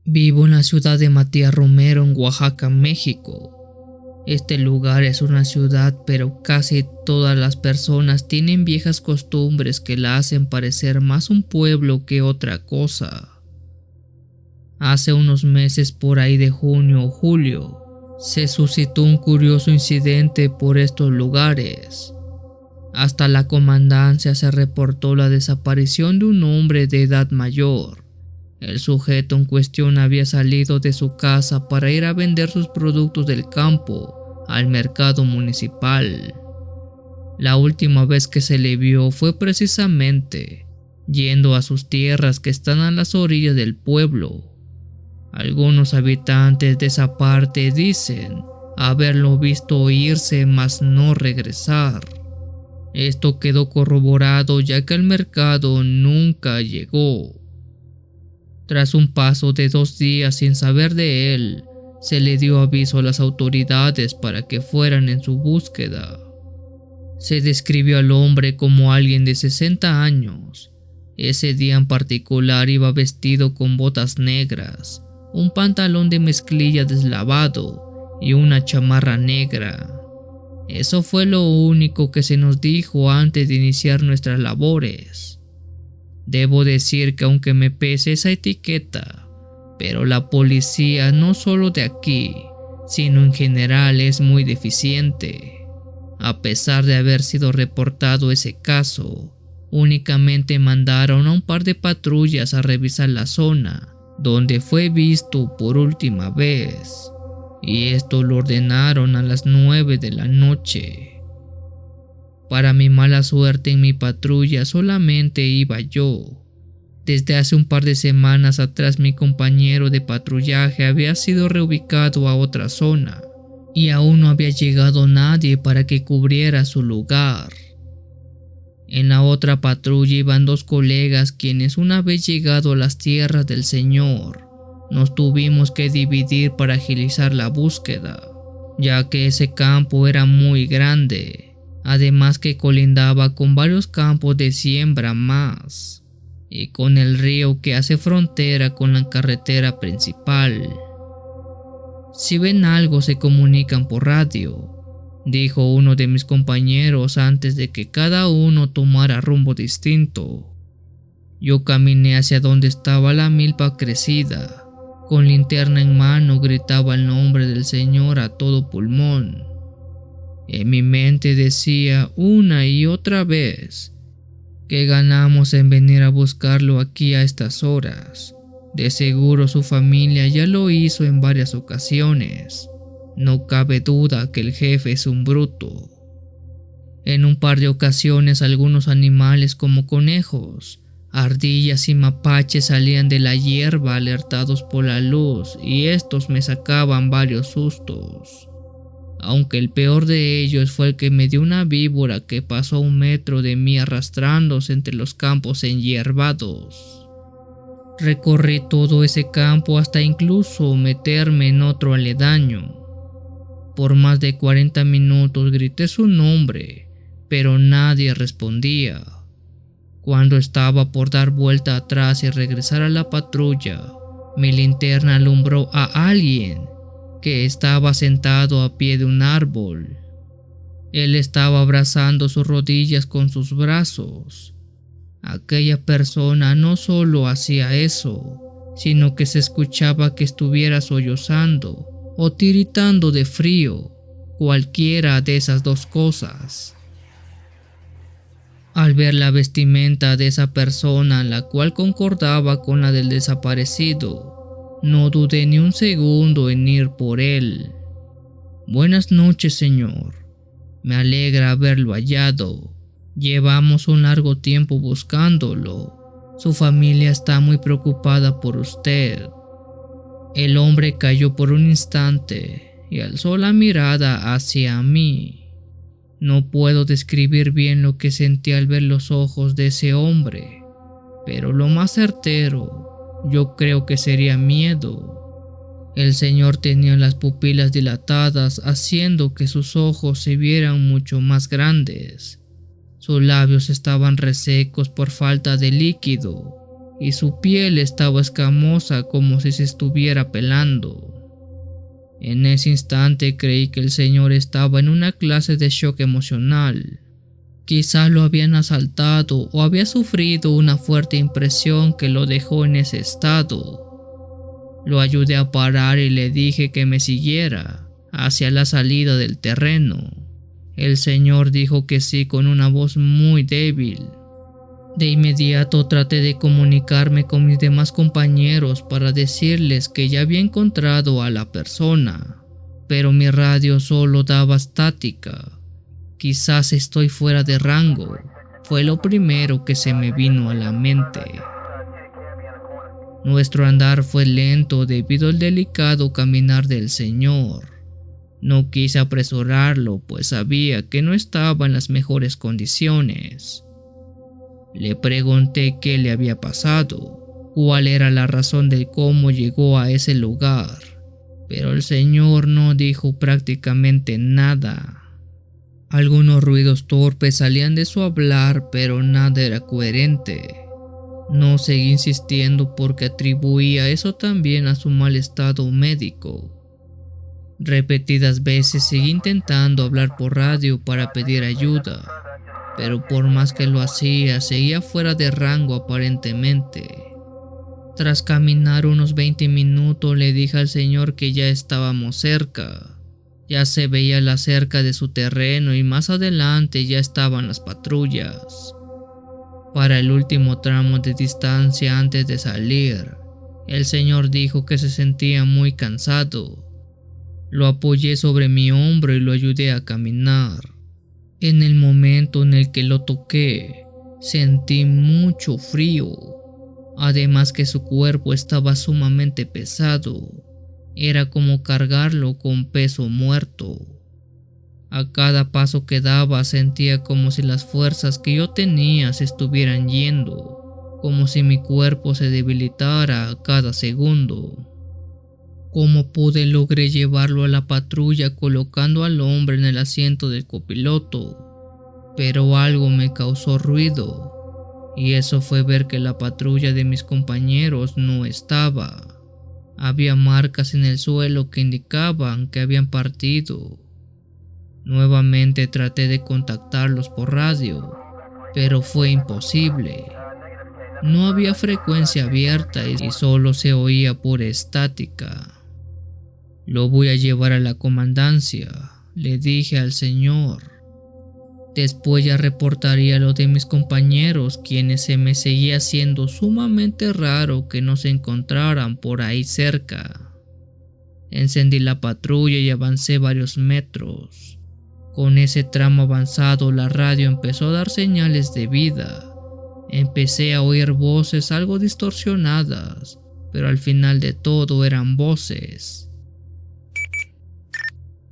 Vivo en la ciudad de Matías Romero, en Oaxaca, México. Este lugar es una ciudad, pero casi todas las personas tienen viejas costumbres que la hacen parecer más un pueblo que otra cosa. Hace unos meses, por ahí de junio o julio, se suscitó un curioso incidente por estos lugares. Hasta la comandancia se reportó la desaparición de un hombre de edad mayor. El sujeto en cuestión había salido de su casa para ir a vender sus productos del campo al mercado municipal. La última vez que se le vio fue precisamente yendo a sus tierras que están a las orillas del pueblo. Algunos habitantes de esa parte dicen haberlo visto irse mas no regresar. Esto quedó corroborado ya que al mercado nunca llegó. Tras un paso de 2 días sin saber de él, se le dio aviso a las autoridades para que fueran en su búsqueda. Se describió al hombre como alguien de 60 años. Ese día en particular iba vestido con botas negras, un pantalón de mezclilla deslavado y una chamarra negra. Eso fue lo único que se nos dijo antes de iniciar nuestras labores. Debo decir que aunque me pese esa etiqueta, pero la policía no solo de aquí, sino en general es muy deficiente. A pesar de haber sido reportado ese caso, únicamente mandaron a un par de patrullas a revisar la zona donde fue visto por última vez, y esto lo ordenaron a las 9 de la noche. Para mi mala suerte en mi patrulla solamente iba yo. Desde hace un par de semanas atrás mi compañero de patrullaje había sido reubicado a otra zona y aún no había llegado nadie para que cubriera su lugar. En la otra patrulla iban 2 colegas quienes, una vez llegado a las tierras del señor, nos tuvimos que dividir para agilizar la búsqueda, ya que ese campo era muy grande. Además que colindaba con varios campos de siembra más y con el río que hace frontera con la carretera principal. Si ven algo se comunican por radio, dijo uno de mis compañeros antes de que cada uno tomara rumbo distinto. Yo caminé hacia donde estaba la milpa crecida. Con linterna en mano gritaba el nombre del señor a todo pulmón. En mi mente decía una y otra vez: ¿qué ganamos en venir a buscarlo aquí a estas horas? De seguro su familia ya lo hizo en varias ocasiones. No cabe duda que el jefe es un bruto. En un par de ocasiones algunos animales como conejos, ardillas y mapaches salían de la hierba alertados por la luz y estos me sacaban varios sustos. Aunque el peor de ellos fue el que me dio una víbora que pasó a 1 metro de mí arrastrándose entre los campos enhierbados. Recorrí todo ese campo hasta incluso meterme en otro aledaño. Por más de 40 minutos grité su nombre, pero nadie respondía. Cuando estaba por dar vuelta atrás y regresar a la patrulla, mi linterna alumbró a alguien que estaba sentado a pie de un árbol. Él estaba abrazando sus rodillas con sus brazos. Aquella persona no solo hacía eso, sino que se escuchaba que estuviera sollozando o tiritando de frío, cualquiera de esas 2 cosas. Al ver la vestimenta de esa persona, la cual concordaba con la del desaparecido, no dudé ni un segundo en ir por él. Buenas noches, señor. Me alegra haberlo hallado. Llevamos un largo tiempo buscándolo. Su familia está muy preocupada por usted. El hombre cayó por un instante y alzó la mirada hacia mí. No puedo describir bien lo que sentí al ver los ojos de ese hombre, pero lo más certero, yo creo que sería miedo. El señor tenía las pupilas dilatadas, haciendo que sus ojos se vieran mucho más grandes. Sus labios estaban resecos por falta de líquido y su piel estaba escamosa como si se estuviera pelando. En ese instante creí que el señor estaba en una clase de shock emocional. Quizás lo habían asaltado o había sufrido una fuerte impresión que lo dejó en ese estado. Lo ayudé a parar y le dije que me siguiera hacia la salida del terreno. El señor dijo que sí con una voz muy débil. De inmediato traté de comunicarme con mis demás compañeros para decirles que ya había encontrado a la persona, pero mi radio solo daba estática. Quizás estoy fuera de rango, fue lo primero que se me vino a la mente. Nuestro andar fue lento debido al delicado caminar del señor. No quise apresurarlo, pues sabía que no estaba en las mejores condiciones. Le pregunté qué le había pasado, cuál era la razón de cómo llegó a ese lugar, pero el señor no dijo prácticamente nada. Algunos ruidos torpes salían de su hablar, pero nada era coherente. No seguí insistiendo porque atribuía eso también a su mal estado médico. Repetidas veces seguí intentando hablar por radio para pedir ayuda, pero por más que lo hacía, seguía fuera de rango aparentemente. Tras caminar unos 20 minutos le dije al señor que ya estábamos cerca. Ya se veía la cerca de su terreno y más adelante ya estaban las patrullas. Para el último tramo de distancia antes de salir, el señor dijo que se sentía muy cansado. Lo apoyé sobre mi hombro y lo ayudé a caminar. En el momento en el que lo toqué, sentí mucho frío, además que su cuerpo estaba sumamente pesado. Era como cargarlo con peso muerto. A cada paso que daba sentía como si las fuerzas que yo tenía se estuvieran yendo, como si mi cuerpo se debilitara a cada segundo. Como pude logré llevarlo a la patrulla colocando al hombre en el asiento del copiloto, pero algo me causó ruido, y eso fue ver que la patrulla de mis compañeros no estaba. Había marcas en el suelo que indicaban que habían partido. Nuevamente traté de contactarlos por radio, pero fue imposible. No había frecuencia abierta y solo se oía pura estática. Lo voy a llevar a la comandancia, le dije al señor. Después ya reportaría lo de mis compañeros, quienes se me seguía haciendo sumamente raro que no se encontraran por ahí cerca. Encendí la patrulla y avancé varios metros. Con ese tramo avanzado la radio empezó a dar señales de vida. Empecé a oír voces algo distorsionadas, pero al final de todo eran voces.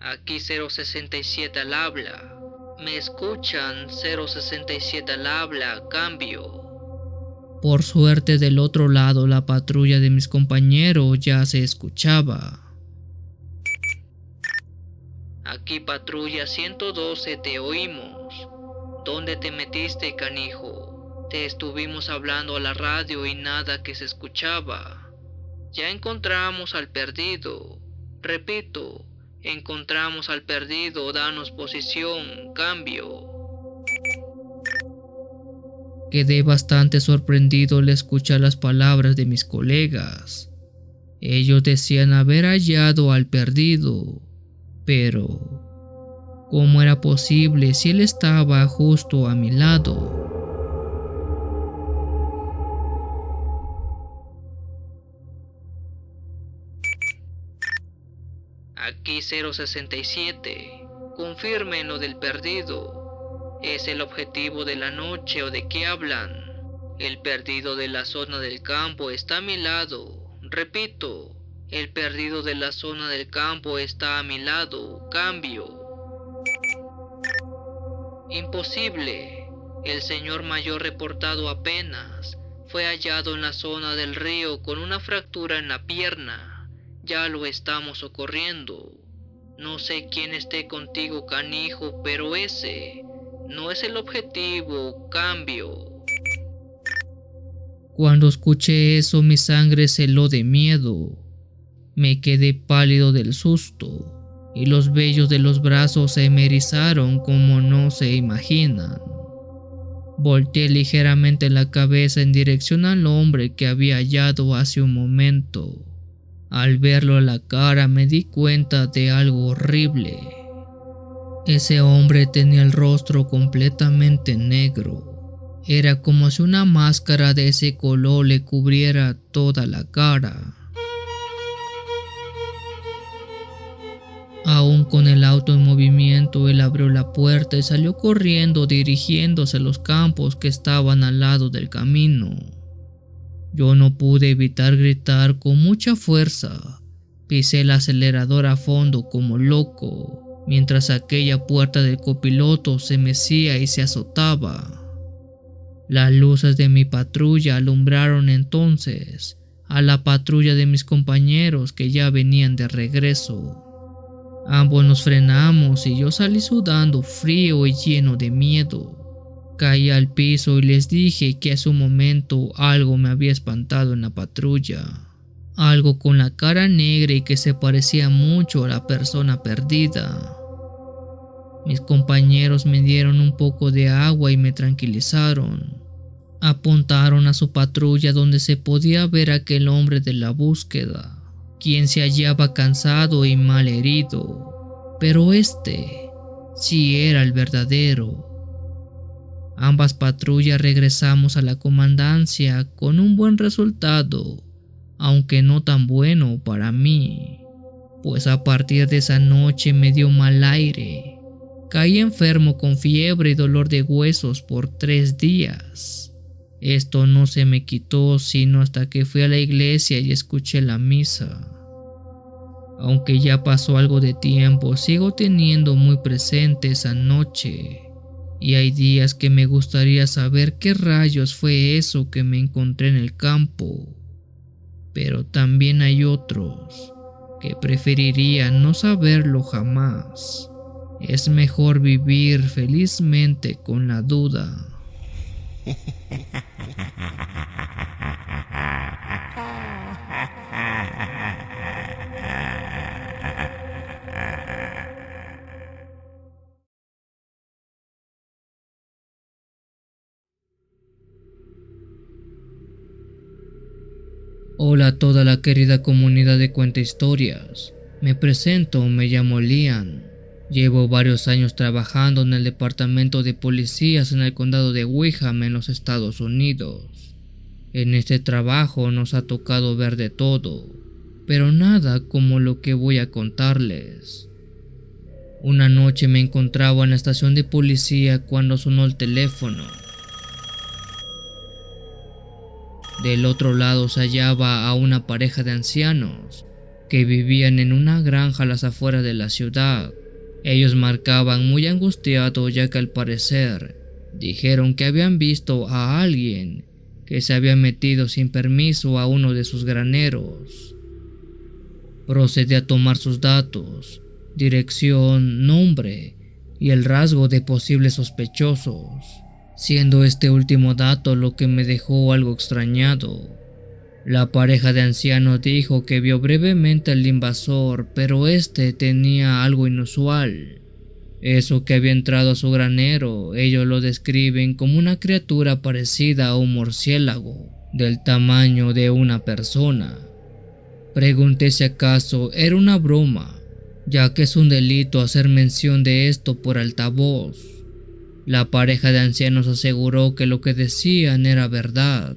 Aquí 067 al habla. ¿Me escuchan? 067 al habla, cambio. Por suerte del otro lado la patrulla de mis compañeros ya se escuchaba. Aquí patrulla 112, te oímos. ¿Dónde te metiste, canijo? Te estuvimos hablando a la radio y nada que se escuchaba. Ya encontramos al perdido. Repito, encontramos al perdido, danos posición, cambio. Quedé bastante sorprendido al escuchar las palabras de mis colegas. Ellos decían haber hallado al perdido, pero ¿cómo era posible si él estaba justo a mi lado? Aquí 067, confirmen lo del perdido. ¿Es el objetivo de la noche o de qué hablan? El perdido de la zona del campo está a mi lado. Repito, el perdido de la zona del campo está a mi lado. Cambio. Imposible. El señor mayor reportado apenas fue hallado en la zona del río con una fractura en la pierna. Ya lo estamos socorriendo. No sé quién esté contigo, canijo, pero ese no es el objetivo. Cambio. Cuando escuché eso, mi sangre se heló de miedo. Me quedé pálido del susto y los vellos de los brazos se me erizaron como no se imaginan. Volteé ligeramente la cabeza en dirección al hombre que había hallado hace un momento. Al verlo a la cara me di cuenta de algo horrible. Ese hombre tenía el rostro completamente negro. Era como si una máscara de ese color le cubriera toda la cara. Aún con el auto en movimiento, él abrió la puerta y salió corriendo dirigiéndose a los campos que estaban al lado del camino. Yo no pude evitar gritar con mucha fuerza. Pisé el acelerador a fondo como loco, mientras aquella puerta del copiloto se mecía y se azotaba. Las luces de mi patrulla alumbraron entonces a la patrulla de mis compañeros que ya venían de regreso. Ambos nos frenamos y yo salí sudando frío y lleno de miedo. Caí al piso y les dije que hace un momento algo me había espantado en la patrulla. Algo con la cara negra y que se parecía mucho a la persona perdida. Mis compañeros me dieron un poco de agua y me tranquilizaron. Apuntaron a su patrulla donde se podía ver a aquel hombre de la búsqueda, quien se hallaba cansado y mal herido, pero este sí era el verdadero. Ambas patrullas regresamos a la comandancia con un buen resultado, aunque no tan bueno para mí, pues a partir de esa noche me dio mal aire. Caí enfermo con fiebre y dolor de huesos por 3 días. Esto no se me quitó sino hasta que fui a la iglesia y escuché la misa. Aunque ya pasó algo de tiempo, sigo teniendo muy presente esa noche. Y hay días que me gustaría saber qué rayos fue eso que me encontré en el campo. Pero también hay otros que preferiría no saberlo jamás. Es mejor vivir felizmente con la duda. Hola a toda la querida comunidad de Cuenta Historias. Me presento, me llamo Liam. Llevo varios años trabajando en el departamento de policías en el condado de Windham en los Estados Unidos. En este trabajo nos ha tocado ver de todo, pero nada como lo que voy a contarles. Una noche me encontraba en la estación de policía cuando sonó el teléfono. Del otro lado se hallaba a una pareja de ancianos que vivían en una granja a las afueras de la ciudad. Ellos marcaban muy angustiados ya que al parecer dijeron que habían visto a alguien que se había metido sin permiso a uno de sus graneros. Procedí a tomar sus datos, dirección, nombre y el rasgo de posibles sospechosos, siendo este último dato lo que me dejó algo extrañado. La pareja de ancianos dijo que vio brevemente al invasor, pero este tenía algo inusual. Eso que había entrado a su granero, ellos lo describen como una criatura parecida a un murciélago, del tamaño de una persona. Pregunté si acaso era una broma, ya que es un delito hacer mención de esto por altavoz. La pareja de ancianos aseguró que lo que decían era verdad.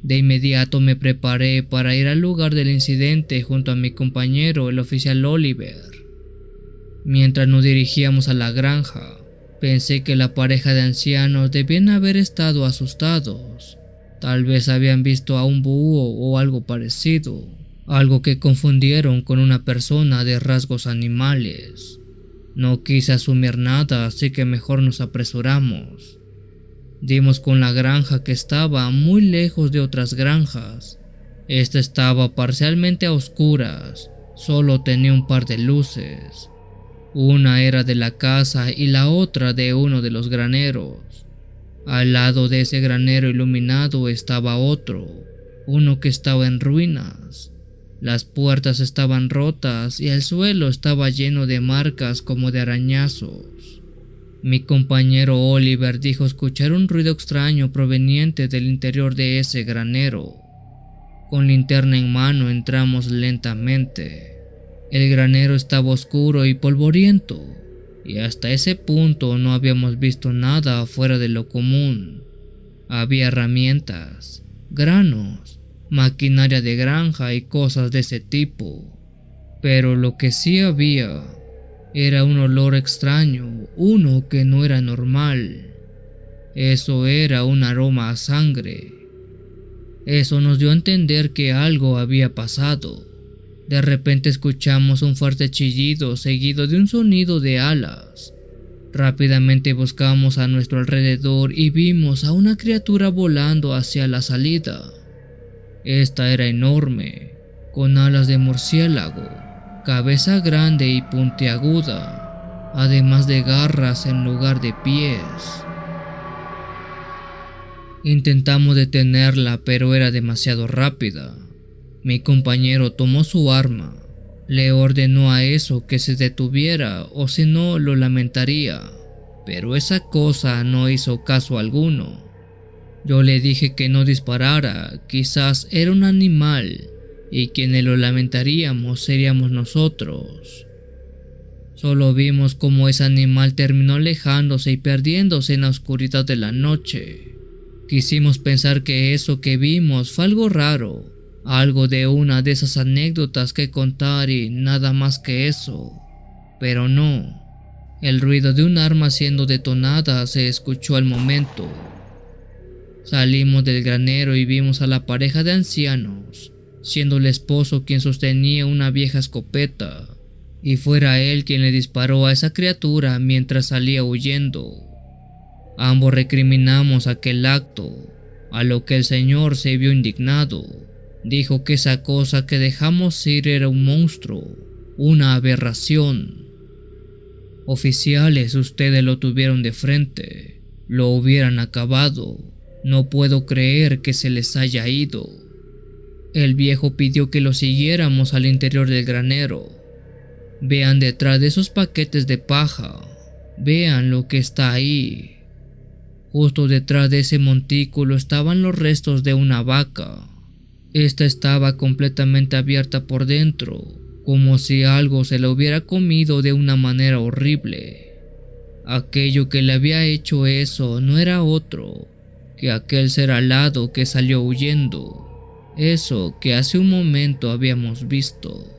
De inmediato me preparé para ir al lugar del incidente junto a mi compañero, el oficial Oliver. Mientras nos dirigíamos a la granja, pensé que la pareja de ancianos debían haber estado asustados. Tal vez habían visto a un búho o algo parecido, algo que confundieron con una persona de rasgos animales. No quise asumir nada, así que mejor nos apresuramos. Dimos con la granja que estaba muy lejos de otras granjas. Esta estaba parcialmente a oscuras, solo tenía un par de luces. Una era de la casa y la otra de uno de los graneros. Al lado de ese granero iluminado estaba otro, uno que estaba en ruinas. Las puertas estaban rotas y el suelo estaba lleno de marcas como de arañazos. Mi compañero Oliver dijo escuchar un ruido extraño proveniente del interior de ese granero. Con linterna en mano entramos lentamente. El granero estaba oscuro y polvoriento, y hasta ese punto no habíamos visto nada fuera de lo común. Había herramientas, granos, maquinaria de granja y cosas de ese tipo. Pero lo que sí había era un olor extraño, uno que no era normal. Eso era un aroma a sangre. Eso nos dio a entender que algo había pasado. De repente escuchamos un fuerte chillido seguido de un sonido de alas. Rápidamente buscamos a nuestro alrededor y vimos a una criatura volando hacia la salida. Esta era enorme, con alas de murciélago, cabeza grande y puntiaguda, además de garras en lugar de pies. Intentamos detenerla, pero era demasiado rápida. Mi compañero tomó su arma, le ordenó a eso que se detuviera o si no lo lamentaría, pero esa cosa no hizo caso alguno. Yo le dije que no disparara, quizás era un animal y quienes lo lamentaríamos seríamos nosotros. Solo vimos cómo ese animal terminó alejándose y perdiéndose en la oscuridad de la noche. Quisimos pensar que eso que vimos fue algo raro, algo de una de esas anécdotas que contar y nada más que eso, pero no. El ruido de un arma siendo detonada se escuchó al momento. Salimos del granero y vimos a la pareja de ancianos, siendo el esposo quien sostenía una vieja escopeta, y fuera él quien le disparó a esa criatura mientras salía huyendo. Ambos recriminamos aquel acto, a lo que el señor se vio indignado. Dijo que esa cosa que dejamos ir era un monstruo, una aberración. Oficiales, ustedes lo tuvieron de frente, lo hubieran acabado. No puedo creer que se les haya ido. El viejo pidió que lo siguiéramos al interior del granero. Vean detrás de esos paquetes de paja, vean lo que está ahí. Justo detrás de ese montículo estaban los restos de una vaca. Esta estaba completamente abierta por dentro, como si algo se la hubiera comido de una manera horrible. Aquello que le había hecho eso no era otro que aquel ser alado que salió huyendo, eso que hace un momento habíamos visto.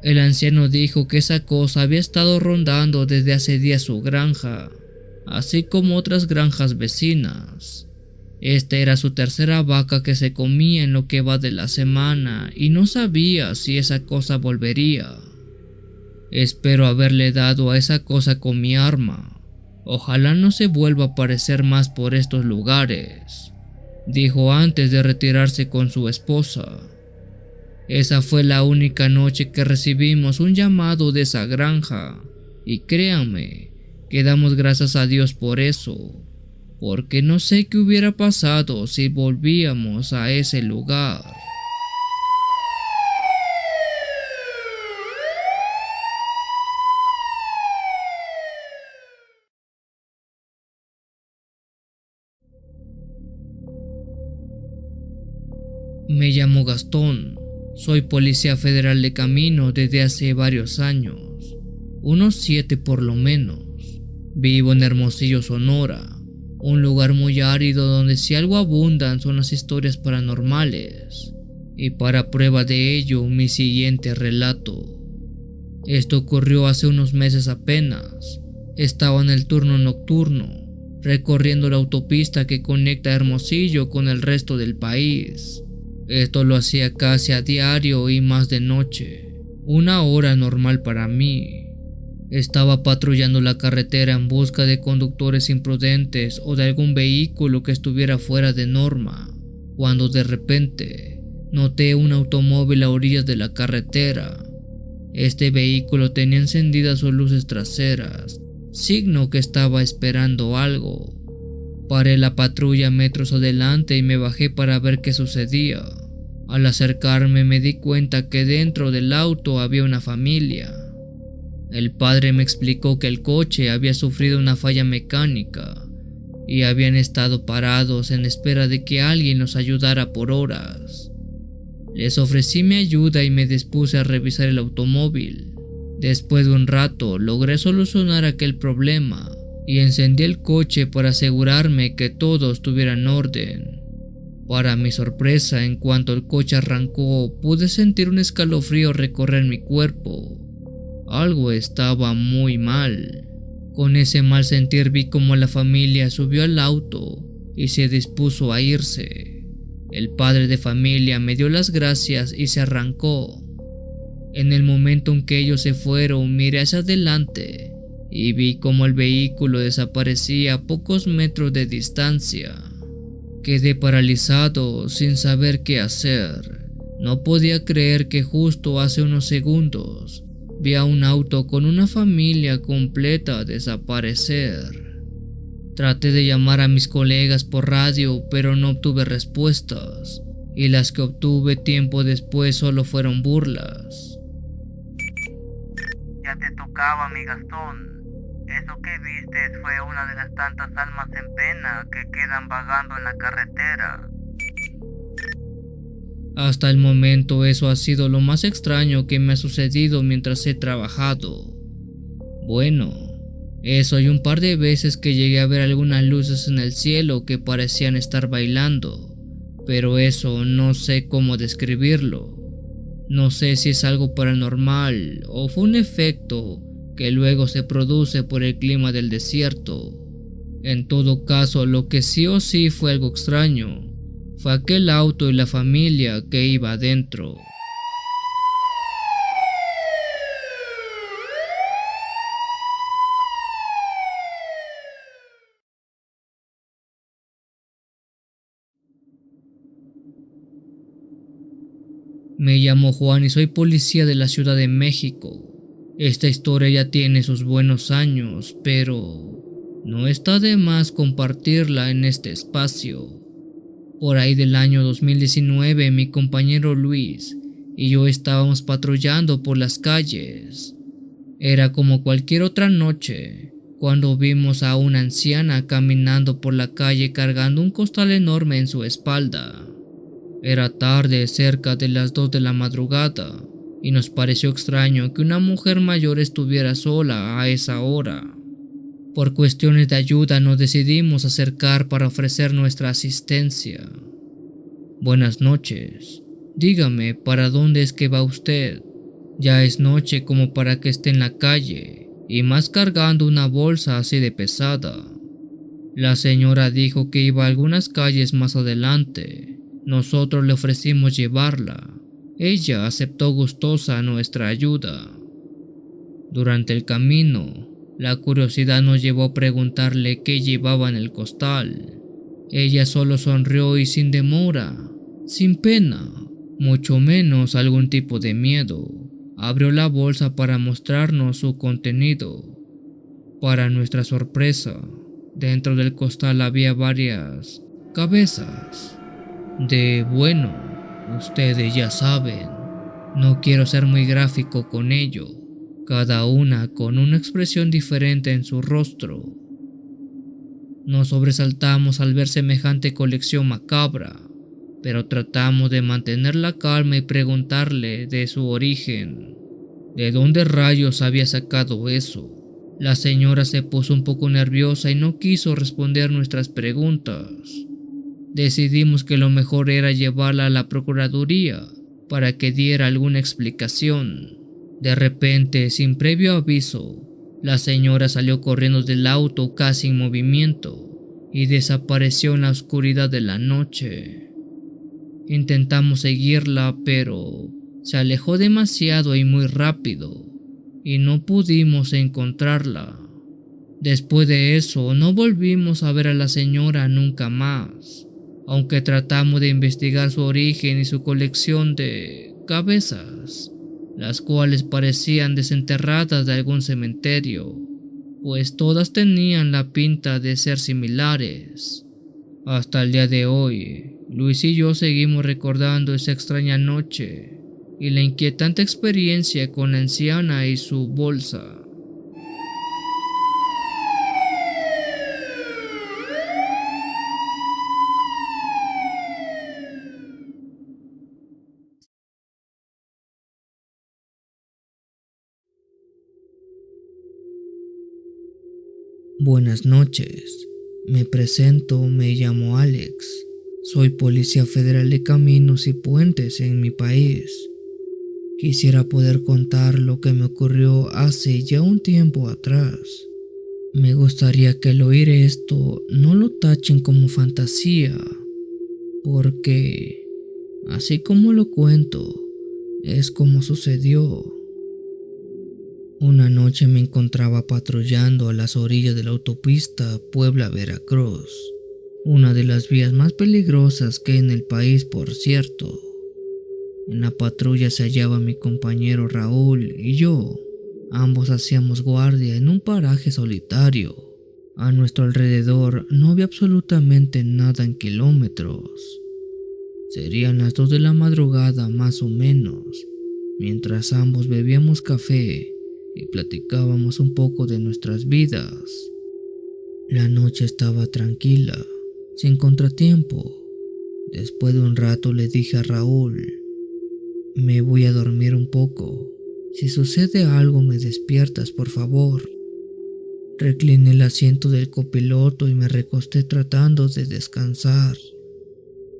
El anciano dijo que esa cosa había estado rondando desde hace días su granja, así como otras granjas vecinas. Esta era su tercera vaca que se comía en lo que va de la semana y no sabía si esa cosa volvería. Espero haberle dado a esa cosa con mi arma. Ojalá no se vuelva a aparecer más por estos lugares, dijo antes de retirarse con su esposa. Esa fue la única noche que recibimos un llamado de esa granja, y créanme que damos gracias a Dios por eso, porque no sé qué hubiera pasado si volvíamos a ese lugar. Me llamo Gastón, soy policía federal de camino desde hace varios años, unos 7 por lo menos. Vivo en Hermosillo, Sonora, un lugar muy árido donde si algo abundan son las historias paranormales. Y para prueba de ello, mi siguiente relato. Esto ocurrió hace unos meses apenas. Estaba en el turno nocturno, recorriendo la autopista que conecta Hermosillo con el resto del país. Esto lo hacía casi a diario y más de noche, una hora normal para mí. Estaba patrullando la carretera en busca de conductores imprudentes o de algún vehículo que estuviera fuera de norma, cuando de repente noté un automóvil a orillas de la carretera. Este vehículo tenía encendidas sus luces traseras, signo que estaba esperando algo. Paré la patrulla metros adelante y me bajé para ver qué sucedía. Al acercarme me di cuenta que dentro del auto había una familia. El padre me explicó que el coche había sufrido una falla mecánica y habían estado parados en espera de que alguien los ayudara por horas. Les ofrecí mi ayuda y me dispuse a revisar el automóvil. Después de un rato logré solucionar aquel problema y encendí el coche para asegurarme que todo estuviera en orden. Para mi sorpresa, en cuanto el coche arrancó, pude sentir un escalofrío recorrer mi cuerpo. Algo estaba muy mal. Con ese mal sentir vi cómo la familia subió al auto y se dispuso a irse. El padre de familia me dio las gracias y se arrancó. En el momento en que ellos se fueron, miré hacia adelante y vi cómo el vehículo desaparecía a pocos metros de distancia. Quedé paralizado sin saber qué hacer. No podía creer que justo hace unos segundos vi a un auto con una familia completa desaparecer. Traté de llamar a mis colegas por radio, pero no obtuve respuestas, y las que obtuve tiempo después solo fueron burlas. Ya te tocaba, mi Gastón. Eso que viste fue una de las tantas almas en pena que quedan vagando en la carretera. Hasta el momento eso ha sido lo más extraño que me ha sucedido mientras he trabajado. Bueno, eso y un par de veces que llegué a ver algunas luces en el cielo que parecían estar bailando, pero eso no sé cómo describirlo. No sé si es algo paranormal o fue un efecto que luego se produce por el clima del desierto. En todo caso, lo que sí o sí fue algo extraño fue aquel auto y la familia que iba adentro. Me llamo Juan y soy policía de la Ciudad de México. Esta historia ya tiene sus buenos años, pero no está de más compartirla en este espacio. Por ahí del año 2019, mi compañero Luis y yo estábamos patrullando por las calles. Era como cualquier otra noche, cuando vimos a una anciana caminando por la calle cargando un costal enorme en su espalda. Era tarde, cerca de las 2 de la madrugada, y nos pareció extraño que una mujer mayor estuviera sola a esa hora. Por cuestiones de ayuda nos decidimos acercar para ofrecer nuestra asistencia. Buenas noches. Dígame, ¿para dónde es que va usted? Ya es noche como para que esté en la calle, y más cargando una bolsa así de pesada. La señora dijo que iba a algunas calles más adelante. Nosotros le ofrecimos llevarla. Ella aceptó gustosa nuestra ayuda. Durante el camino, la curiosidad nos llevó a preguntarle qué llevaba en el costal. Ella solo sonrió y sin demora, sin pena, mucho menos algún tipo de miedo, abrió la bolsa para mostrarnos su contenido. Para nuestra sorpresa, dentro del costal había varias cabezas. Bueno, ustedes ya saben, no quiero ser muy gráfico con ello, cada una con una expresión diferente en su rostro. Nos sobresaltamos al ver semejante colección macabra, pero tratamos de mantener la calma y preguntarle de su origen. ¿De dónde rayos había sacado eso? La señora se puso un poco nerviosa y no quiso responder nuestras preguntas. Decidimos que lo mejor era llevarla a la procuraduría para que diera alguna explicación. De repente, sin previo aviso, la señora salió corriendo del auto casi en movimiento y desapareció en la oscuridad de la noche. Intentamos seguirla, pero se alejó demasiado y muy rápido, y no pudimos encontrarla. Después de eso, no volvimos a ver a la señora nunca más, aunque tratamos de investigar su origen y su colección de cabezas, las cuales parecían desenterradas de algún cementerio. pues todas tenían la pinta de ser similares. Hasta el día de hoy, Luis y yo seguimos recordando esa extraña noche y la inquietante experiencia con la anciana y su bolsa. Buenas noches, me presento, me llamo Alex, soy policía federal de caminos y puentes en mi país. Quisiera poder contar lo que me ocurrió hace ya un tiempo atrás. Me gustaría que al oír esto no lo tachen como fantasía, porque, así como lo cuento, es como sucedió. Una noche me encontraba patrullando a las orillas de la autopista Puebla-Veracruz, una de las vías más peligrosas que hay en el país, por cierto. En la patrulla se hallaba mi compañero Raúl y yo. Ambos hacíamos guardia en un paraje solitario. A nuestro alrededor no había absolutamente nada en kilómetros. Serían las 2 de la madrugada más o menos, mientras ambos bebíamos café y platicábamos un poco de nuestras vidas. La noche estaba tranquila, sin contratiempo. Después de un rato le dije a Raúl: me voy a dormir un poco. Si sucede algo me despiertas, por favor. Recliné el asiento del copiloto y me recosté tratando de descansar.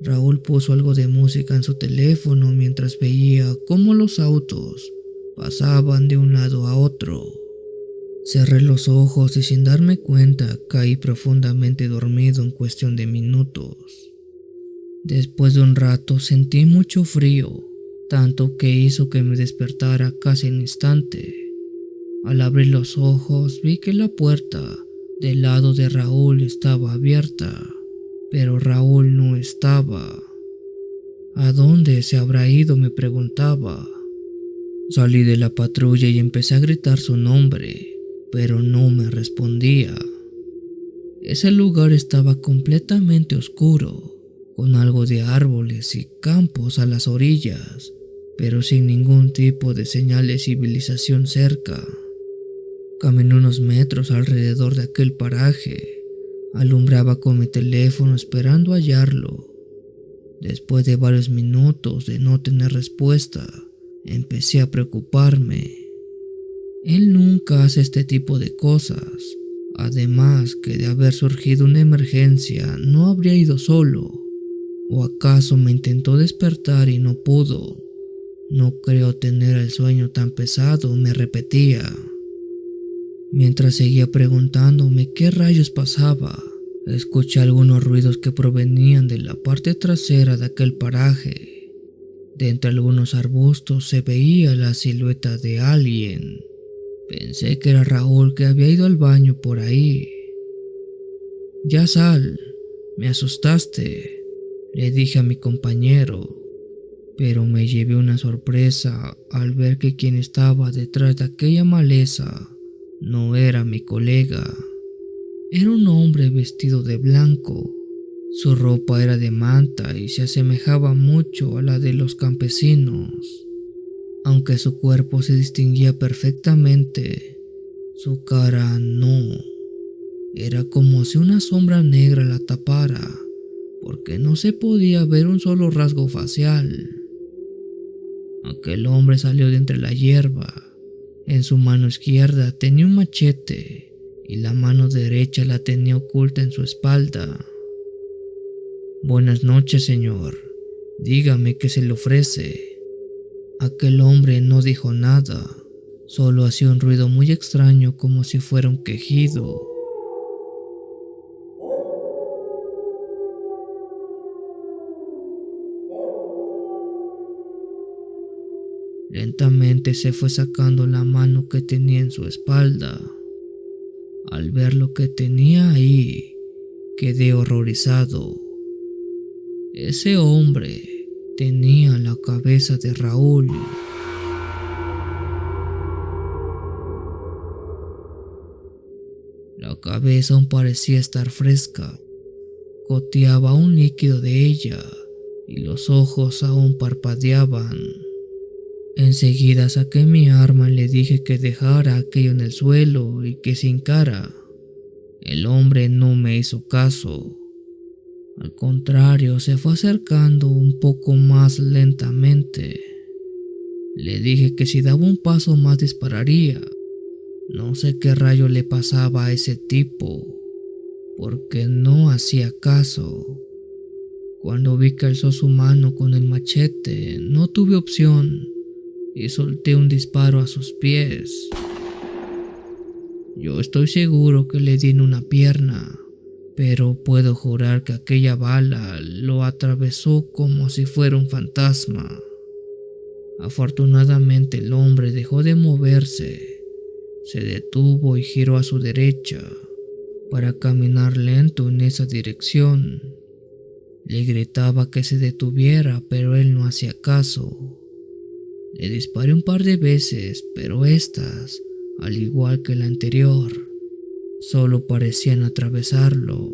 Raúl puso algo de música en su teléfono mientras veía cómo los autos pasaban de un lado a otro. Cerré los ojos y sin darme cuenta caí profundamente dormido en cuestión de minutos. Después de un rato sentí mucho frío, tanto que hizo que me despertara casi al instante. Al abrir los ojos vi que la puerta del lado de Raúl estaba abierta, pero Raúl no estaba. ¿A dónde se habrá ido?, me preguntaba. Salí de la patrulla y empecé a gritar su nombre, pero no me respondía. Ese lugar estaba completamente oscuro, con algo de árboles y campos a las orillas, pero sin ningún tipo de señal de civilización cerca. Caminé unos metros alrededor de aquel paraje. Alumbraba con mi teléfono esperando hallarlo. Después de varios minutos de no tener respuesta, empecé a preocuparme. Él nunca hace este tipo de cosas. Además que de haber surgido una emergencia, no habría ido solo. ¿O acaso me intentó despertar y no pudo? No creo tener el sueño tan pesado, me repetía. Mientras seguía preguntándome qué rayos pasaba, escuché algunos ruidos que provenían de la parte trasera de aquel paraje. De entre algunos arbustos se veía la silueta de alguien. Pensé que era Raúl, que había ido al baño por ahí. Ya sal, me asustaste, le dije a mi compañero, pero me llevé una sorpresa al ver que quien estaba detrás de aquella maleza no era mi colega. Era un hombre vestido de blanco. Su ropa era de manta y se asemejaba mucho a la de los campesinos. Aunque su cuerpo se distinguía perfectamente, su cara no. Era como si una sombra negra la tapara, porque no se podía ver un solo rasgo facial. Aquel hombre salió de entre la hierba. En su mano izquierda tenía un machete y la mano derecha la tenía oculta en su espalda. Buenas noches, señor. Dígame qué se le ofrece. Aquel hombre no dijo nada, solo hacía un ruido muy extraño como si fuera un quejido. Lentamente se fue sacando la mano que tenía en su espalda. Al ver lo que tenía ahí, quedé horrorizado. Ese hombre tenía la cabeza de Raúl. La cabeza aún parecía estar fresca, goteaba un líquido de ella y los ojos aún parpadeaban. Enseguida saqué mi arma y le dije que dejara aquello en el suelo y que se hincara. El hombre no me hizo caso. Al contrario, se fue acercando un poco más lentamente. Le dije que si daba un paso más dispararía. No sé qué rayo le pasaba a ese tipo, porque no hacía caso. Cuando vi que alzó su mano con el machete, no tuve opción y solté un disparo a sus pies. Yo estoy seguro que le di en una pierna, pero puedo jurar que aquella bala lo atravesó como si fuera un fantasma. Afortunadamente el hombre dejó de moverse, se detuvo y giró a su derecha para caminar lento en esa dirección. Le gritaba que se detuviera, pero él no hacía caso. Le disparé un par de veces, pero estas, al igual que la anterior, solo parecían atravesarlo.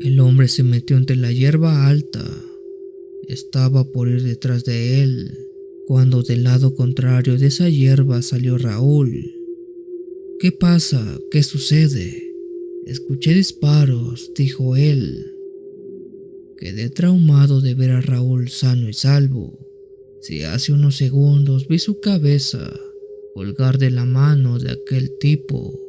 El hombre se metió entre la hierba alta. Estaba por ir detrás de él, cuando del lado contrario de esa hierba salió Raúl. ¿Qué pasa? ¿Qué sucede? Escuché disparos, dijo él. Quedé traumado de ver a Raúl sano y salvo. Si hace unos segundos vi su cabeza colgar de la mano de aquel tipo.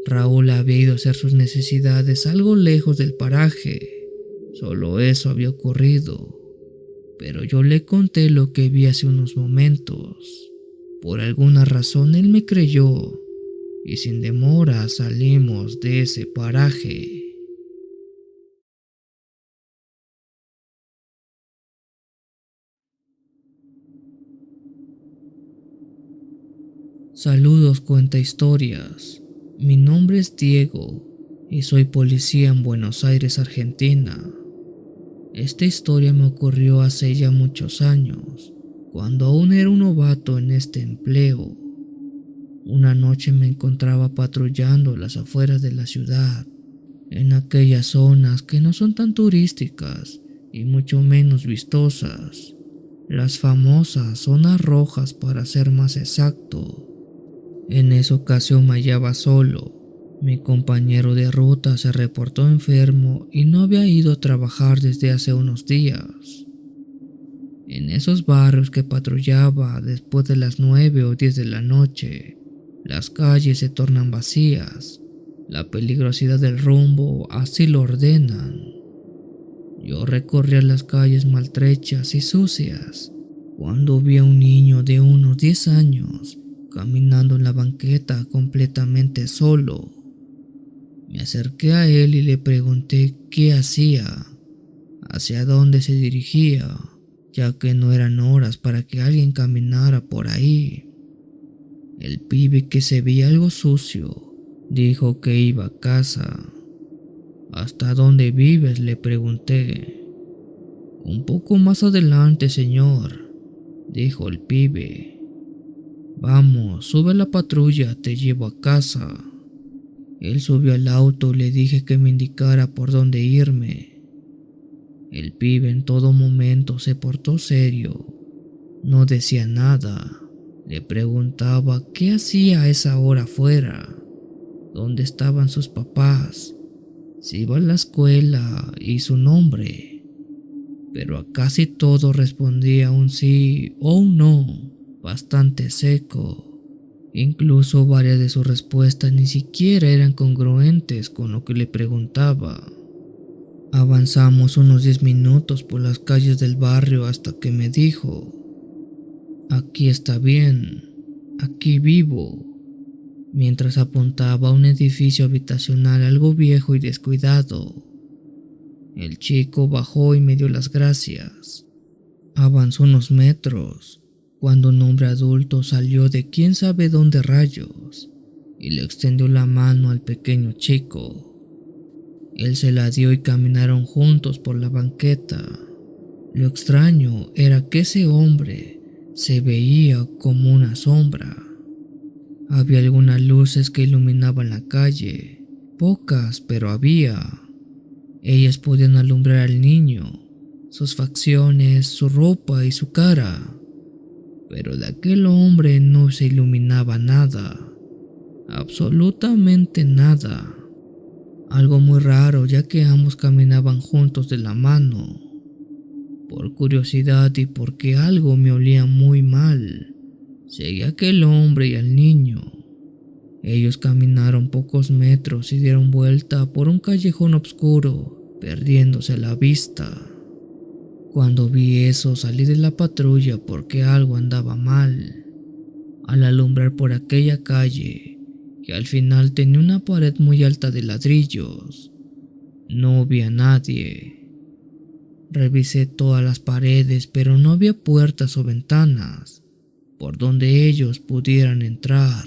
Raúl había ido a hacer sus necesidades algo lejos del paraje. Solo eso había ocurrido. Pero yo le conté lo que vi hace unos momentos. Por alguna razón él me creyó y sin demora salimos de ese paraje. Saludos cuenta historias. Mi nombre es Diego y soy policía en Buenos Aires, Argentina. Esta historia me ocurrió hace ya muchos años, cuando aún era un novato en este empleo. Una noche me encontraba patrullando las afueras de la ciudad, en aquellas zonas que no son tan turísticas y mucho menos vistosas, las famosas zonas rojas para ser más exacto. En esa ocasión me hallaba solo. Mi compañero de ruta se reportó enfermo y no había ido a trabajar desde hace unos días. En esos barrios que patrullaba después de las 9 o 10 de la noche, las calles se tornan vacías. La peligrosidad del rumbo así lo ordenan. Yo recorría las calles maltrechas y sucias cuando vi a un niño de unos 10 años caminando en la banqueta completamente solo. Me acerqué a él y le pregunté qué hacía, hacia dónde se dirigía, ya que no eran horas para que alguien caminara por ahí. El pibe, que se veía algo sucio, dijo que iba a casa. ¿Hasta dónde vives?, le pregunté. Un poco más adelante, señor, dijo el pibe. Vamos, sube a la patrulla, te llevo a casa. Él subió al auto y le dije que me indicara por dónde irme. El pibe en todo momento se portó serio, no decía nada. Le preguntaba qué hacía a esa hora afuera, dónde estaban sus papás, si iba a la escuela y su nombre. Pero a casi todo respondía un sí o un no, bastante seco. Incluso varias de sus respuestas ni siquiera eran congruentes con lo que le preguntaba. Avanzamos unos 10 minutos por las calles del barrio hasta que me dijo: aquí está bien, aquí vivo, mientras apuntaba a un edificio habitacional algo viejo y descuidado. El chico bajó y me dio las gracias. Avanzó unos metros cuando un hombre adulto salió de quién sabe dónde rayos y le extendió la mano al pequeño chico. Él se la dio y caminaron juntos por la banqueta. Lo extraño era que ese hombre se veía como una sombra. Había algunas luces que iluminaban la calle, pocas, pero había. Ellas podían alumbrar al niño, sus facciones, su ropa y su cara. Pero de aquel hombre no se iluminaba nada, absolutamente nada. Algo muy raro, ya que ambos caminaban juntos de la mano. Por curiosidad y porque algo me olía muy mal, seguí a aquel hombre y al niño. Ellos caminaron pocos metros y dieron vuelta por un callejón oscuro, perdiéndose la vista. Cuando vi eso, salí de la patrulla porque algo andaba mal. Al alumbrar por aquella calle, que al final tenía una pared muy alta de ladrillos, no vi a nadie. Revisé todas las paredes, pero no había puertas o ventanas por donde ellos pudieran entrar.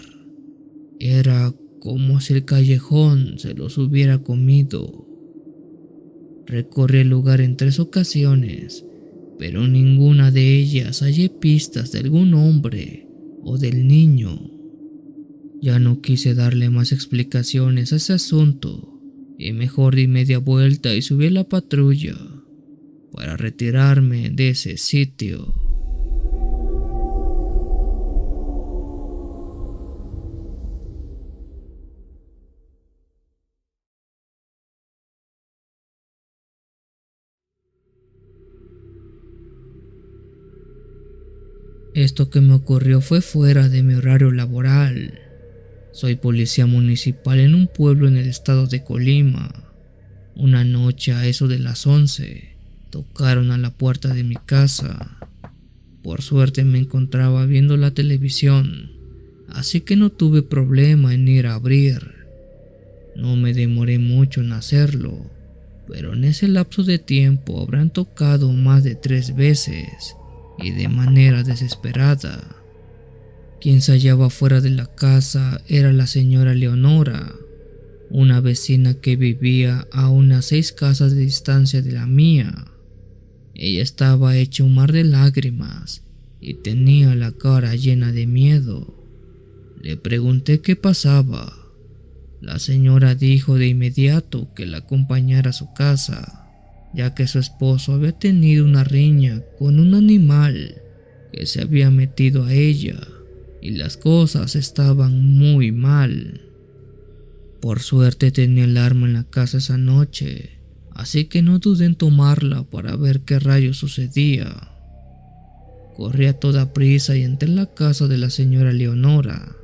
Era como si el callejón se los hubiera comido. Recorrí el lugar en 3 ocasiones, pero en ninguna de ellas hallé pistas de algún hombre o del niño. Ya no quise darle más explicaciones a ese asunto y mejor di media vuelta y subí a la patrulla para retirarme de ese sitio. Esto que me ocurrió fue fuera de mi horario laboral. Soy policía municipal en un pueblo en el estado de Colima. Una noche a eso de las 11, tocaron a la puerta de mi casa. Por suerte me encontraba viendo la televisión, así que no tuve problema en ir a abrir. No me demoré mucho en hacerlo, pero en ese lapso de tiempo habrán tocado más de 3 veces y de manera desesperada. Quien se hallaba fuera de la casa era la señora Leonora, una vecina que vivía a unas 6 casas de distancia de la mía. Ella estaba hecha un mar de lágrimas y tenía la cara llena de miedo. Le pregunté qué pasaba. La señora dijo de inmediato que la acompañara a su casa, ya que su esposo había tenido una riña con un animal que se había metido a ella y las cosas estaban muy mal. Por suerte tenía el arma en la casa esa noche, así que no dudé en tomarla para ver qué rayos sucedía. Corrí a toda prisa y entré en la casa de la señora Leonora.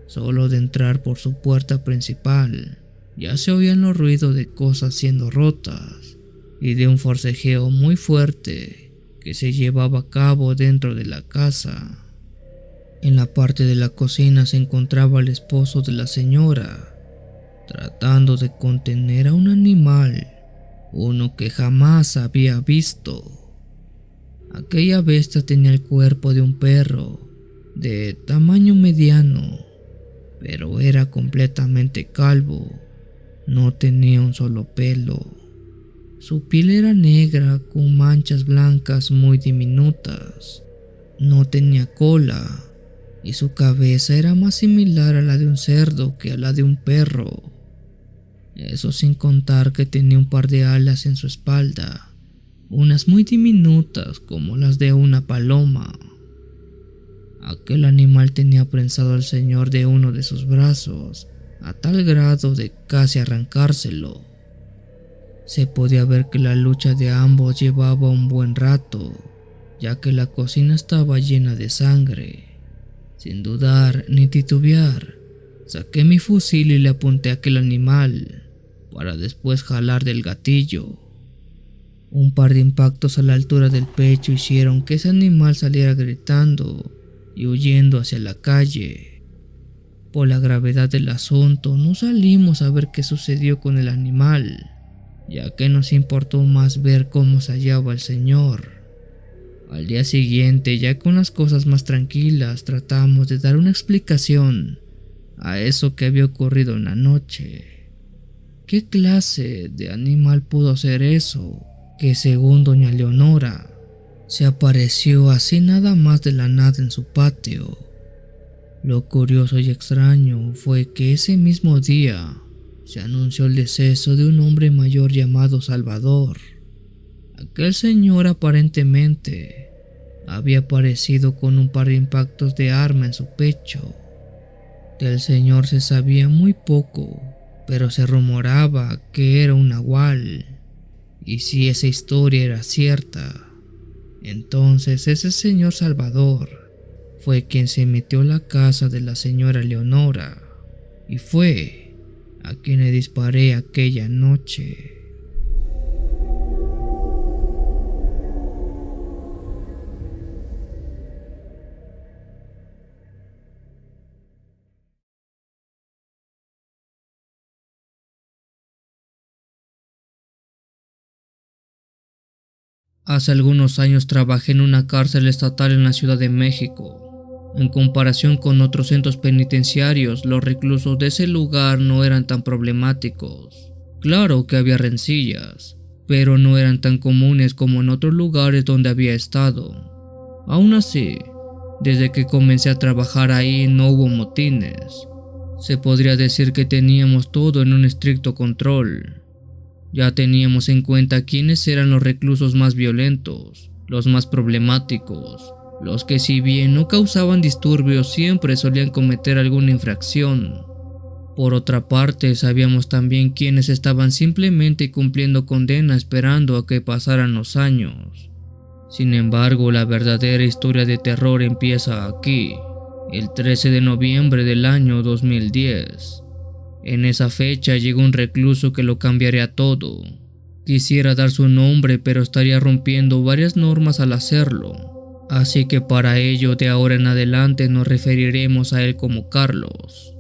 Solo de entrar por su puerta principal, ya se oían los ruidos de cosas siendo rotas y de un forcejeo muy fuerte que se llevaba a cabo dentro de la casa. En la parte de la cocina se encontraba el esposo de la señora, tratando de contener a un animal, uno que jamás había visto. Aquella bestia tenía el cuerpo de un perro, de tamaño mediano, pero era completamente calvo, no tenía un solo pelo. Su piel era negra con manchas blancas muy diminutas, no tenía cola y su cabeza era más similar a la de un cerdo que a la de un perro. Eso sin contar que tenía un par de alas en su espalda, unas muy diminutas como las de una paloma. Aquel animal tenía prensado al señor de uno de sus brazos, a tal grado de casi arrancárselo. Se podía ver que la lucha de ambos llevaba un buen rato, ya que la cocina estaba llena de sangre. Sin dudar ni titubear, saqué mi fusil y le apunté a aquel animal, para después jalar del gatillo. Un par de impactos a la altura del pecho hicieron que ese animal saliera gritando y huyendo hacia la calle. Por la gravedad del asunto, no salimos a ver qué sucedió con el animal, ya que nos importó más ver cómo se hallaba el señor. Al día siguiente, ya con las cosas más tranquilas, tratamos de dar una explicación a eso que había ocurrido en la noche. ¿Qué clase de animal pudo ser eso que, según doña Leonora, se apareció así nada más de la nada en su patio? Lo curioso y extraño fue que ese mismo día se anunció el deceso de un hombre mayor llamado Salvador. Aquel señor aparentemente había aparecido con un par de impactos de arma en su pecho. Del señor se sabía muy poco, pero se rumoraba que era un nahual. Y si esa historia era cierta, entonces ese señor Salvador fue quien se metió a la casa de la señora Leonora y fue a quien le disparé aquella noche. Hace algunos años trabajé en una cárcel estatal en la Ciudad de México. En comparación con otros centros penitenciarios, los reclusos de ese lugar no eran tan problemáticos. Claro que había rencillas, pero no eran tan comunes como en otros lugares donde había estado. Aún así, desde que comencé a trabajar ahí no hubo motines. Se podría decir que teníamos todo en un estricto control. Ya teníamos en cuenta quiénes eran los reclusos más violentos, los más problemáticos, los que si bien no causaban disturbios siempre solían cometer alguna infracción. Por otra parte, sabíamos también quiénes estaban simplemente cumpliendo condena esperando a que pasaran los años. Sin embargo, la verdadera historia de terror empieza aquí, el 13 de noviembre del año 2010. En esa fecha llegó un recluso que lo cambiaría todo. Quisiera dar su nombre, pero estaría rompiendo varias normas al hacerlo. Así que para ello de ahora en adelante nos referiremos a él como Carlos.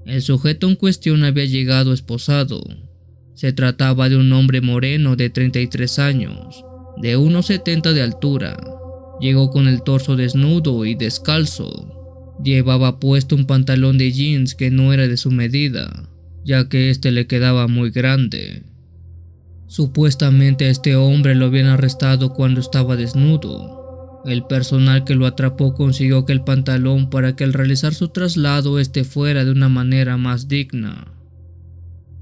El sujeto en cuestión había llegado esposado. Se trataba de un hombre moreno de 33 años, de 1,70 de altura. Llegó con el torso desnudo y descalzo. Llevaba puesto un pantalón de jeans que no era de su medida, ya que este le quedaba muy grande. Supuestamente a este hombre lo habían arrestado cuando estaba desnudo. El personal que lo atrapó consiguió que el pantalón para que al realizar su traslado este fuera de una manera más digna.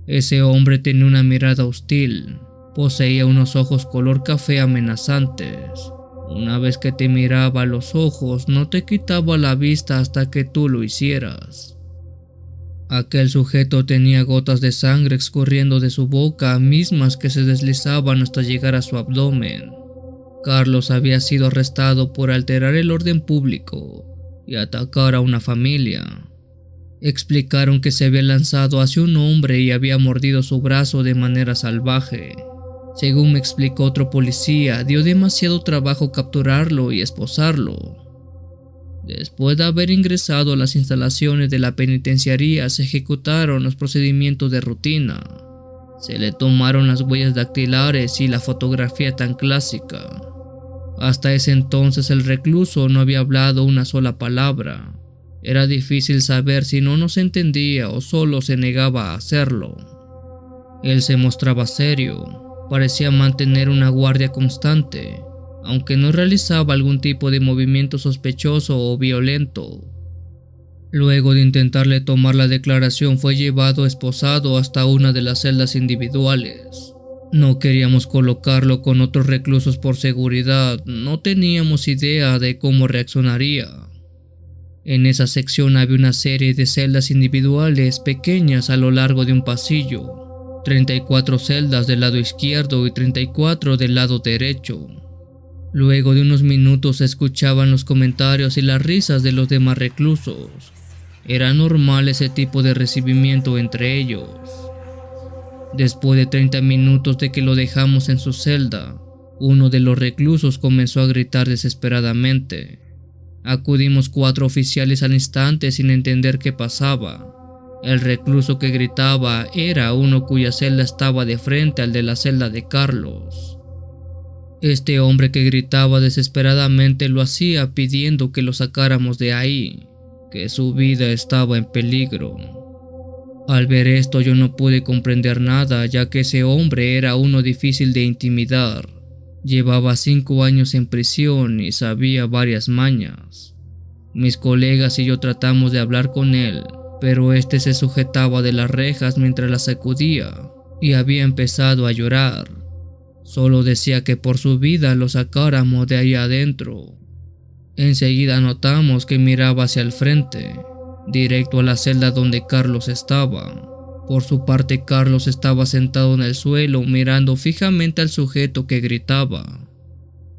Ese hombre tenía una mirada hostil, poseía unos ojos color café amenazantes. Una vez que te miraba a los ojos, no te quitaba la vista hasta que tú lo hicieras. Aquel sujeto tenía gotas de sangre escurriendo de su boca, mismas que se deslizaban hasta llegar a su abdomen. Carlos había sido arrestado por alterar el orden público y atacar a una familia. Explicaron que se había lanzado hacia un hombre y había mordido su brazo de manera salvaje. Según me explicó otro policía, dio demasiado trabajo capturarlo y esposarlo. Después de haber ingresado a las instalaciones de la penitenciaría, se ejecutaron los procedimientos de rutina. Se le tomaron las huellas dactilares y la fotografía tan clásica. Hasta ese entonces el recluso no había hablado una sola palabra. Era difícil saber si no nos entendía o solo se negaba a hacerlo. Él se mostraba serio. Parecía mantener una guardia constante, aunque no realizaba algún tipo de movimiento sospechoso o violento. Luego de intentarle tomar la declaración, fue llevado esposado hasta una de las celdas individuales. No queríamos colocarlo con otros reclusos por seguridad, no teníamos idea de cómo reaccionaría. En esa sección había una serie de celdas individuales pequeñas a lo largo de un pasillo. 34 celdas del lado izquierdo y 34 del lado derecho. Luego de unos minutos se escuchaban los comentarios y las risas de los demás reclusos. Era normal ese tipo de recibimiento entre ellos. Después de 30 minutos de que lo dejamos en su celda, uno de los reclusos comenzó a gritar desesperadamente. Acudimos 4 oficiales al instante sin entender qué pasaba. El recluso que gritaba era uno cuya celda estaba de frente al de la celda de Carlos. Este hombre que gritaba desesperadamente lo hacía pidiendo que lo sacáramos de ahí, que su vida estaba en peligro. Al ver esto yo no pude comprender nada, ya que ese hombre era uno difícil de intimidar. Llevaba 5 años en prisión y sabía varias mañas. Mis colegas y yo tratamos de hablar con él, pero este se sujetaba de las rejas mientras las sacudía y había empezado a llorar. Solo decía que por su vida lo sacáramos de ahí adentro. Enseguida notamos que miraba hacia el frente, directo a la celda donde Carlos estaba. Por su parte, Carlos estaba sentado en el suelo mirando fijamente al sujeto que gritaba.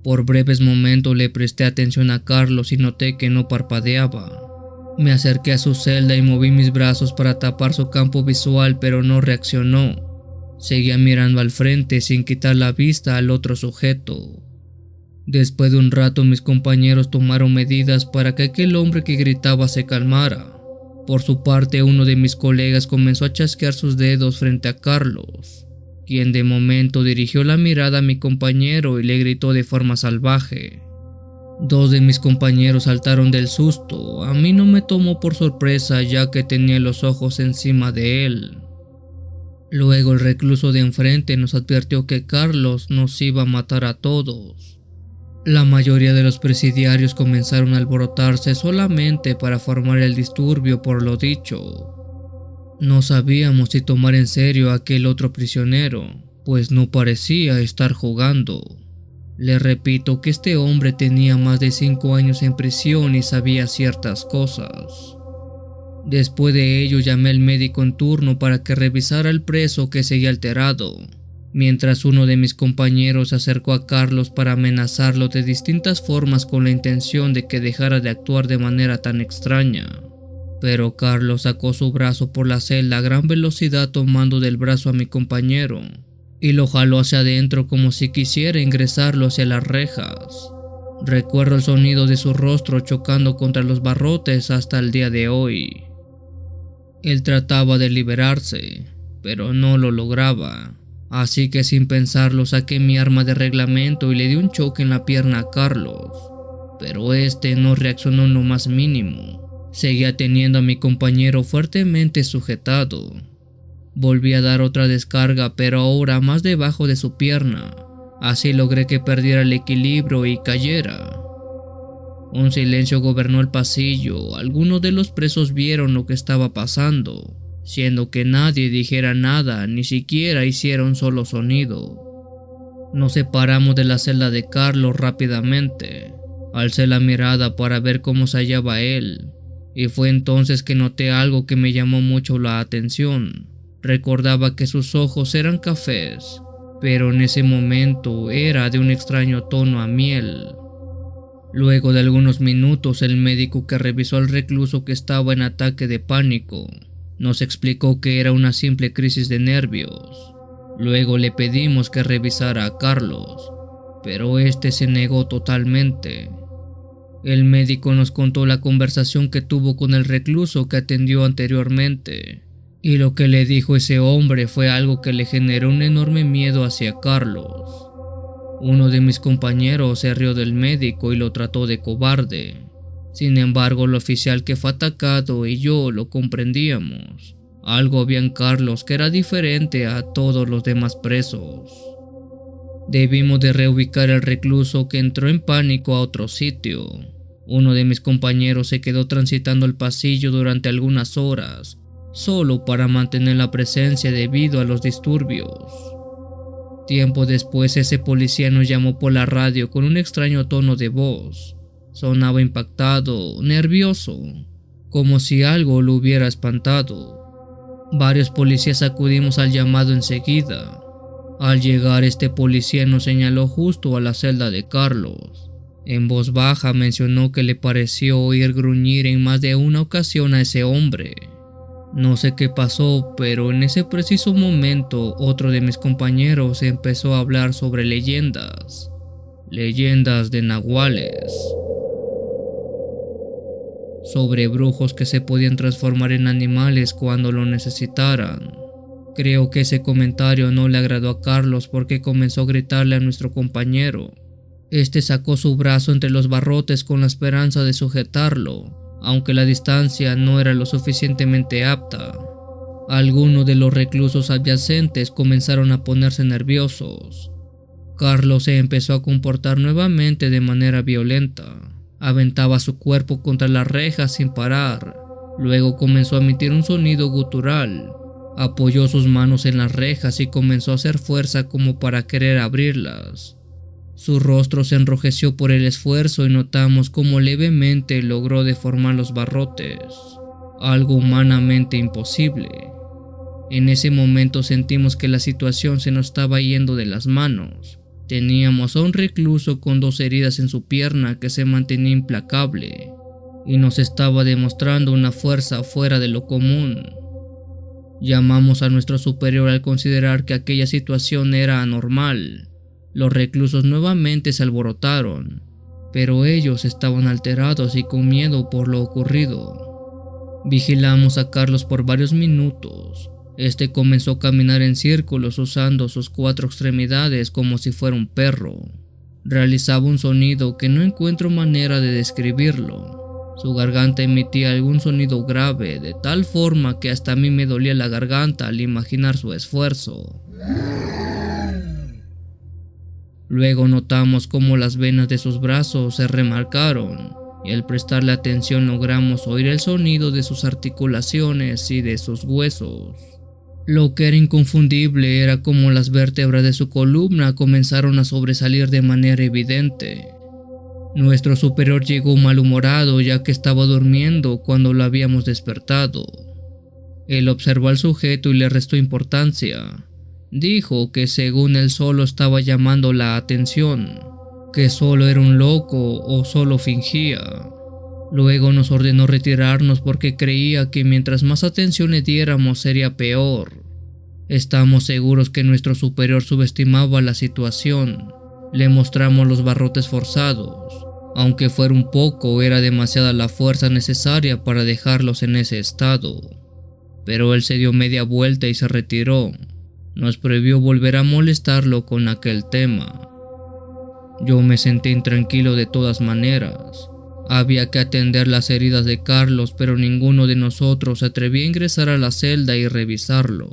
Por breves momentos le presté atención a Carlos y noté que no parpadeaba. Me acerqué a su celda y moví mis brazos para tapar su campo visual, pero no reaccionó. Seguía mirando al frente sin quitar la vista al otro sujeto. Después de un rato mis compañeros tomaron medidas para que aquel hombre que gritaba se calmara. Por su parte, uno de mis colegas comenzó a chasquear sus dedos frente a Carlos, quien de momento dirigió la mirada a mi compañero y le gritó de forma salvaje. Dos de mis compañeros saltaron del susto. A mí no me tomó por sorpresa ya que tenía los ojos encima de él. Luego el recluso de enfrente nos advirtió que Carlos nos iba a matar a todos. La mayoría de los presidiarios comenzaron a alborotarse solamente para formar el disturbio por lo dicho. No sabíamos si tomar en serio a aquel otro prisionero, pues no parecía estar jugando. Le repito que este hombre tenía más de 5 años en prisión y sabía ciertas cosas. Después de ello llamé al médico en turno para que revisara al preso que seguía alterado, mientras uno de mis compañeros se acercó a Carlos para amenazarlo de distintas formas con la intención de que dejara de actuar de manera tan extraña. Pero Carlos sacó su brazo por la celda a gran velocidad tomando del brazo a mi compañero y lo jaló hacia adentro como si quisiera ingresarlo hacia las rejas. Recuerdo el sonido de su rostro chocando contra los barrotes hasta el día de hoy. Él trataba de liberarse, pero no lo lograba, así que sin pensarlo saqué mi arma de reglamento y le di un choque en la pierna a Carlos, pero este no reaccionó en lo más mínimo. Seguía teniendo a mi compañero fuertemente sujetado. Volví a dar otra descarga, pero ahora más debajo de su pierna. Así logré que perdiera el equilibrio y cayera. Un silencio gobernó el pasillo. Algunos de los presos vieron lo que estaba pasando, siendo que nadie dijera nada, ni siquiera hiciera un solo sonido. Nos separamos de la celda de Carlos rápidamente. Alcé la mirada para ver cómo se hallaba él, y fue entonces que noté algo que me llamó mucho la atención. Recordaba que sus ojos eran cafés, pero en ese momento era de un extraño tono a miel. Luego de algunos minutos, el médico que revisó al recluso que estaba en ataque de pánico nos explicó que era una simple crisis de nervios. Luego le pedimos que revisara a Carlos, pero este se negó totalmente. El médico nos contó la conversación que tuvo con el recluso que atendió anteriormente, y lo que le dijo ese hombre fue algo que le generó un enorme miedo hacia Carlos. Uno de mis compañeros se rió del médico y lo trató de cobarde. Sin embargo, el oficial que fue atacado y yo lo comprendíamos. Algo había en Carlos que era diferente a todos los demás presos. Debimos de reubicar al recluso, que entró en pánico a otro sitio. Uno de mis compañeros se quedó transitando el pasillo durante algunas horas, solo para mantener la presencia debido a los disturbios. Tiempo después, ese policía nos llamó por la radio con un extraño tono de voz. Sonaba impactado, nervioso, como si algo lo hubiera espantado. Varios policías acudimos al llamado enseguida. Al llegar, este policía nos señaló justo a la celda de Carlos. En voz baja mencionó que le pareció oír gruñir en más de una ocasión a ese hombre. No sé qué pasó, pero en ese preciso momento otro de mis compañeros empezó a hablar sobre leyendas de nahuales, sobre brujos que se podían transformar en animales cuando lo necesitaran. Creo que ese comentario no le agradó a Carlos porque comenzó a gritarle a nuestro compañero. Este sacó su brazo entre los barrotes con la esperanza de sujetarlo, aunque la distancia no era lo suficientemente apta. Algunos de los reclusos adyacentes comenzaron a ponerse nerviosos. Carlos se empezó a comportar nuevamente de manera violenta. Aventaba su cuerpo contra las rejas sin parar. Luego comenzó a emitir un sonido gutural. Apoyó sus manos en las rejas y comenzó a hacer fuerza como para querer abrirlas. Su rostro se enrojeció por el esfuerzo y notamos cómo levemente logró deformar los barrotes, algo humanamente imposible. En ese momento sentimos que la situación se nos estaba yendo de las manos. Teníamos a un recluso con 2 heridas en su pierna que se mantenía implacable y nos estaba demostrando una fuerza fuera de lo común. Llamamos a nuestro superior al considerar que aquella situación era anormal. Los reclusos nuevamente se alborotaron, pero ellos estaban alterados y con miedo por lo ocurrido. Vigilamos a Carlos por varios minutos. Este comenzó a caminar en círculos usando sus 4 extremidades como si fuera un perro. Realizaba un sonido que no encuentro manera de describirlo. Su garganta emitía algún sonido grave de tal forma que hasta a mí me dolía la garganta al imaginar su esfuerzo. Luego notamos cómo las venas de sus brazos se remarcaron y al prestarle atención logramos oír el sonido de sus articulaciones y de sus huesos. Lo que era inconfundible era cómo las vértebras de su columna comenzaron a sobresalir de manera evidente. Nuestro superior llegó malhumorado ya que estaba durmiendo cuando lo habíamos despertado. Él observó al sujeto y le restó importancia. Dijo que según él solo estaba llamando la atención, que solo era un loco o solo fingía. Luego nos ordenó retirarnos porque creía que mientras más atención le diéramos sería peor. Estamos seguros que nuestro superior subestimaba la situación. Le mostramos los barrotes forzados. Aunque fuera un poco, era demasiada la fuerza necesaria para dejarlos en ese estado. Pero él se dio media vuelta y se retiró. Nos prohibió volver a molestarlo con aquel tema. Yo me sentí intranquilo de todas maneras. Había que atender las heridas de Carlos, pero ninguno de nosotros se atrevía a ingresar a la celda y revisarlo.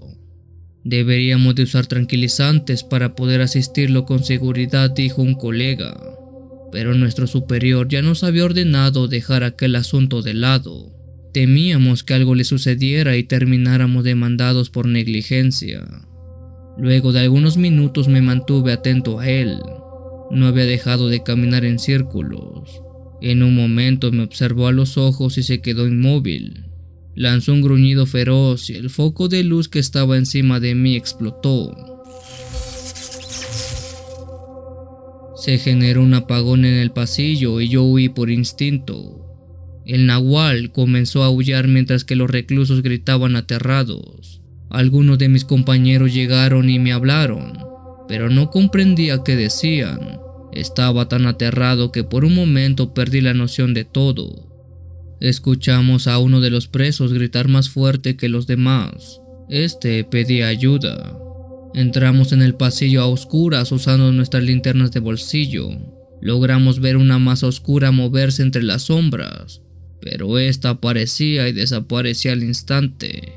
Deberíamos de usar tranquilizantes para poder asistirlo con seguridad, dijo un colega. Pero nuestro superior ya nos había ordenado dejar aquel asunto de lado. Temíamos que algo le sucediera y termináramos demandados por negligencia. Luego de algunos minutos me mantuve atento a él. No había dejado de caminar en círculos. En un momento me observó a los ojos y se quedó inmóvil. Lanzó un gruñido feroz y el foco de luz que estaba encima de mí explotó. Se generó un apagón en el pasillo y yo huí por instinto. El nahual comenzó a aullar mientras que los reclusos gritaban aterrados. Algunos de mis compañeros llegaron y me hablaron, pero no comprendía qué decían. Estaba tan aterrado que por un momento perdí la noción de todo. Escuchamos a uno de los presos gritar más fuerte que los demás. Este pedía ayuda. Entramos en el pasillo a oscuras usando nuestras linternas de bolsillo. Logramos ver una masa oscura moverse entre las sombras, pero esta aparecía y desaparecía al instante.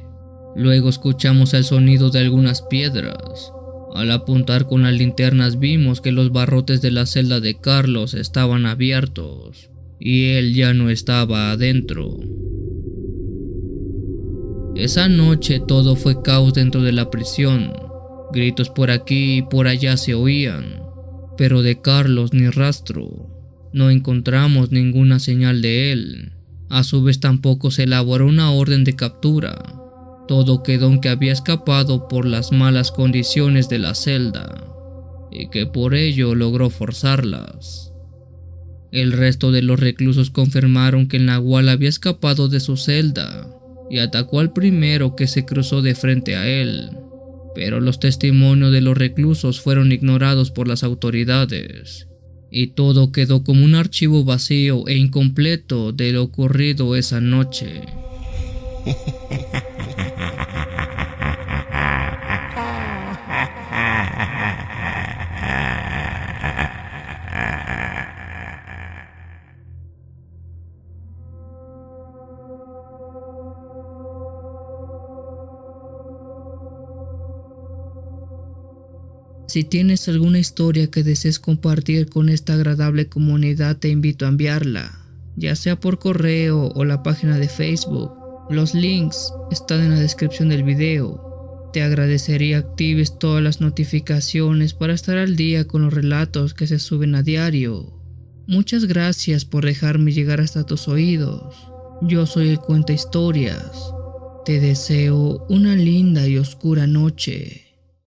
Luego escuchamos el sonido de algunas piedras. Al apuntar con las linternas vimos que los barrotes de la celda de Carlos estaban abiertos y él ya no estaba adentro. Esa noche todo fue caos dentro de la prisión. Gritos por aquí y por allá se oían, pero de Carlos ni rastro. No encontramos ninguna señal de él. A su vez tampoco se elaboró una orden de captura. Todo quedó en que había escapado por las malas condiciones de la celda y que por ello logró forzarlas. El resto de los reclusos confirmaron que el nahual había escapado de su celda y atacó al primero que se cruzó de frente a él, pero los testimonios de los reclusos fueron ignorados por las autoridades y todo quedó como un archivo vacío e incompleto de lo ocurrido esa noche. Si tienes alguna historia que desees compartir con esta agradable comunidad, te invito a enviarla, ya sea por correo o la página de Facebook. Los links están en la descripción del video. Te agradecería actives todas las notificaciones para estar al día con los relatos que se suben a diario. Muchas gracias por dejarme llegar hasta tus oídos. Yo soy el Cuenta Historias. Te deseo una linda y oscura noche.